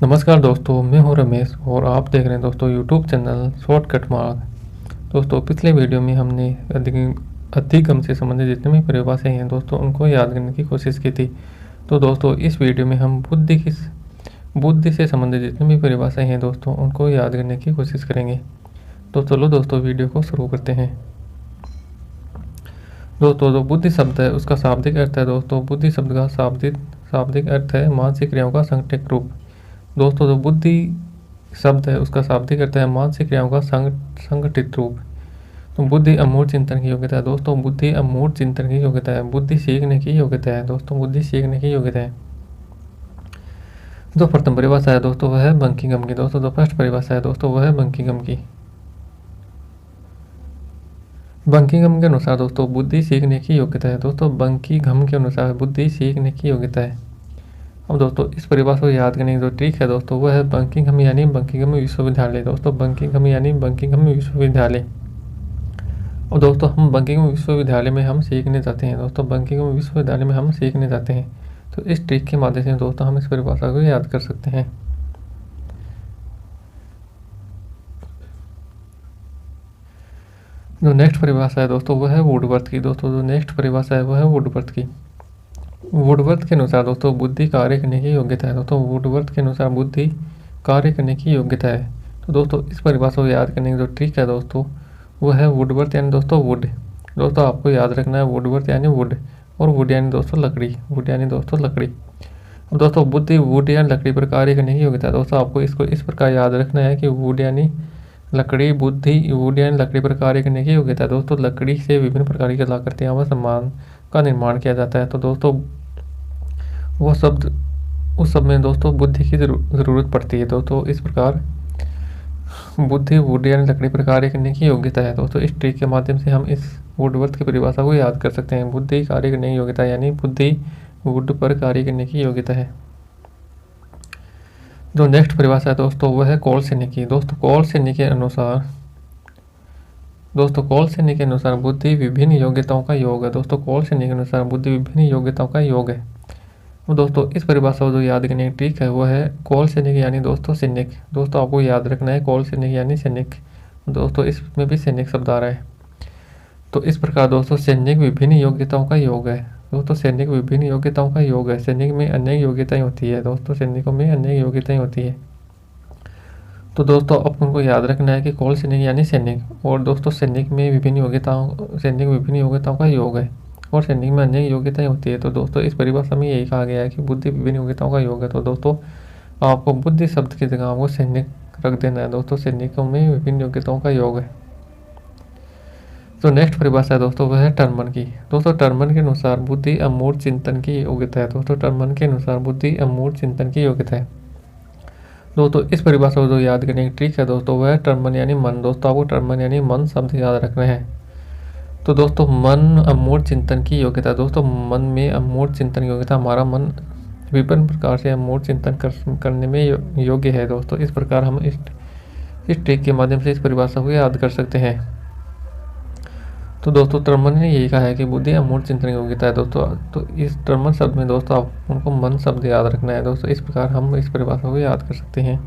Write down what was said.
नमस्कार दोस्तों, मैं हूं रमेश और आप देख रहे हैं दोस्तों यूट्यूब चैनल शॉर्टकट मार्ग। दोस्तों पिछले वीडियो में हमने अधिगम से संबंधित जितने भी परिभाषाएं हैं दोस्तों उनको याद करने की कोशिश की थी। तो दोस्तों इस वीडियो में हम बुद्धि से संबंधित जितनी भी परिभाषाएं हैं दोस्तों उनको याद करने की कोशिश करेंगे। तो चलो दोस्तों वीडियो को शुरू करते हैं। दोस्तों जो बुद्धि शब्द है उसका शाब्दिक अर्थ है दोस्तों, बुद्धि शब्द का शाब्दिक अर्थ है मानसिक क्रियाओं का संगठित रूप। दोस्तों जो बुद्धि शब्द है उसका शाब्दिक अर्थ है मानसिक क्रियाओं का संगठित रूप। तो बुद्धि अमूर्त चिंतन की योग्यता है दोस्तों, बुद्धि अमूर्त चिंतन की योग्यता है, बुद्धि सीखने की योग्यता है दोस्तों, बुद्धि सीखने की योग्यता है। जो प्रथम परिभाषा है दोस्तों वह है बंकिंघम की। दोस्तों जो फर्स्ट परिभाषा है दोस्तों वह है बंकिंघम की। बंकिंघम के अनुसार दोस्तों बुद्धि सीखने की योग्यता है दोस्तों, बंकिंघम के अनुसार बुद्धि सीखने की योग्यता है। अब दोस्तों इस परिभाषा को याद करने की जो ट्रिक है दोस्तों वह है बंकिंघम यानी बंकिंघम विश्वविद्यालय। दोस्तों बंकिंघम यानी बंकिंघम विश्वविद्यालय। और दोस्तों हम बंकिंघम विश्वविद्यालय में हम सीखने जाते हैं दोस्तों, बंकिंघम विश्वविद्यालय में हम सीखने जाते हैं। तो इस ट्रिक के माध्यम से दोस्तों हम इस परिभाषा को याद कर सकते हैं। जो नेक्स्ट परिभाषा है दोस्तों वह है वुडवर्थ की। दोस्तों जो नेक्स्ट परिभाषा है वह है वुडवर्थ की। वुडवर्थ के अनुसार दोस्तों बुद्धि कार्य करने की योग्यता है दोस्तों, वुडवर्थ के अनुसार बुद्धि कार्य करने की योग्यता है। तो दोस्तों इस परिभाषा को याद करने की जो ट्रिक है दोस्तों वह है वुडवर्थ यानी दोस्तों वुड। दोस्तों आपको याद रखना है वुडवर्थ यानी वुड और वुड यानी दोस्तों लकड़ी, वुड यानी दोस्तों लकड़ी। अब दोस्तों बुद्धि वुड यानी लकड़ी पर कार्य करने की योग्यता है। दोस्तों आपको इसको इस प्रकार याद रखना है कि वुड यानी लकड़ी, बुद्धि वुड यानी लकड़ी पर कार्य करने की योग्यता है। दोस्तों लकड़ी से विभिन्न प्रकार की कलाकृतियाँ व सामान का निर्माण किया जाता है। तो दोस्तों वह शब्द उस सब में दोस्तों बुद्धि की ज़रूरत पड़ती है। दोस्तों इस प्रकार बुद्धि वुड यानी लकड़ी पर कार्य करने की योग्यता है। दोस्तों इस ट्रिक के माध्यम से हम इस वुडवर्थ की परिभाषा को याद कर सकते हैं। बुद्धि कार्य करने की योग्यता यानी बुद्धि वुड पर कार्य करने की योग्यता है। जो नेक्स्ट परिभाषा है दोस्तों वह है कौलसेनी की। दोस्तों कौलसेनी के अनुसार बुद्धि विभिन्न योग्यताओं का योग है। दोस्तों कौलसेनी के अनुसार बुद्धि विभिन्न योग्यताओं का योग है। दोस्तों इस परिभाषा को जो याद करने की ट्रिक है वो है कौलसेनी यानी दोस्तों सैनिक। दोस्तों आपको याद रखना है कौलसेनी यानी सैनिक। दोस्तों इसमें भी सैनिक शब्द आ रहा है। तो इस प्रकार दोस्तों सैनिक विभिन्न योग्यताओं का योग है। दोस्तों सैनिक विभिन्न योग्यताओं का योग है, सैनिक में अनेक योग्यताएं होती है। दोस्तों सैनिकों में अनेक योग्यताएं होती है। तो दोस्तों अब उनको याद रखना है कि कौलसेनी यानी सैनिक और दोस्तों सैनिक विभिन्न योग्यताओं का योग है और सैनिक में अनेक योग्यताएं होती है। तो दोस्तों इस परिभाषा में यही कहा गया है कि बुद्धि विभिन्न योग्यताओं का योग है। तो दोस्तों आपको बुद्धि शब्द की जगह आपको सैनिक रख देना है। दोस्तों सैनिकों में विभिन्न योग्यताओं का योग है। तो नेक्स्ट परिभाषा है दोस्तों वह है टर्मन की। दोस्तों टर्मन के अनुसार बुद्धि अमूर्त चिंतन की योग्यता है। दोस्तों टर्मन के अनुसार बुद्धि अमूर्त चिंतन की योग्यता है। दोस्तों इस परिभाषा को जो याद करने की ट्रिक है दोस्तों वह है टर्मन यानी मन। दोस्तों आपको टर्मन यानी मन शब्द याद रखना है। तो दोस्तों मन अमूर्त चिंतन की योग्यता। दोस्तों मन में अमूर्त चिंतन की योग्यता, हमारा मन विभिन्न प्रकार से अमूर्त चिंतन करने में योग्य है। दोस्तों इस प्रकार हम इस ट्रिक के माध्यम से इस परिभाषा को याद कर सकते हैं। तो दोस्तों टर्मन ने यही कहा है कि बुद्धि अमूर्त चिंतन की योग्यता है। दोस्तों तो इस टर्मन शब्द में दोस्तों आप उनको मन शब्द याद रखना है। दोस्तों इस प्रकार हम इस परिभाषा को याद कर सकते हैं।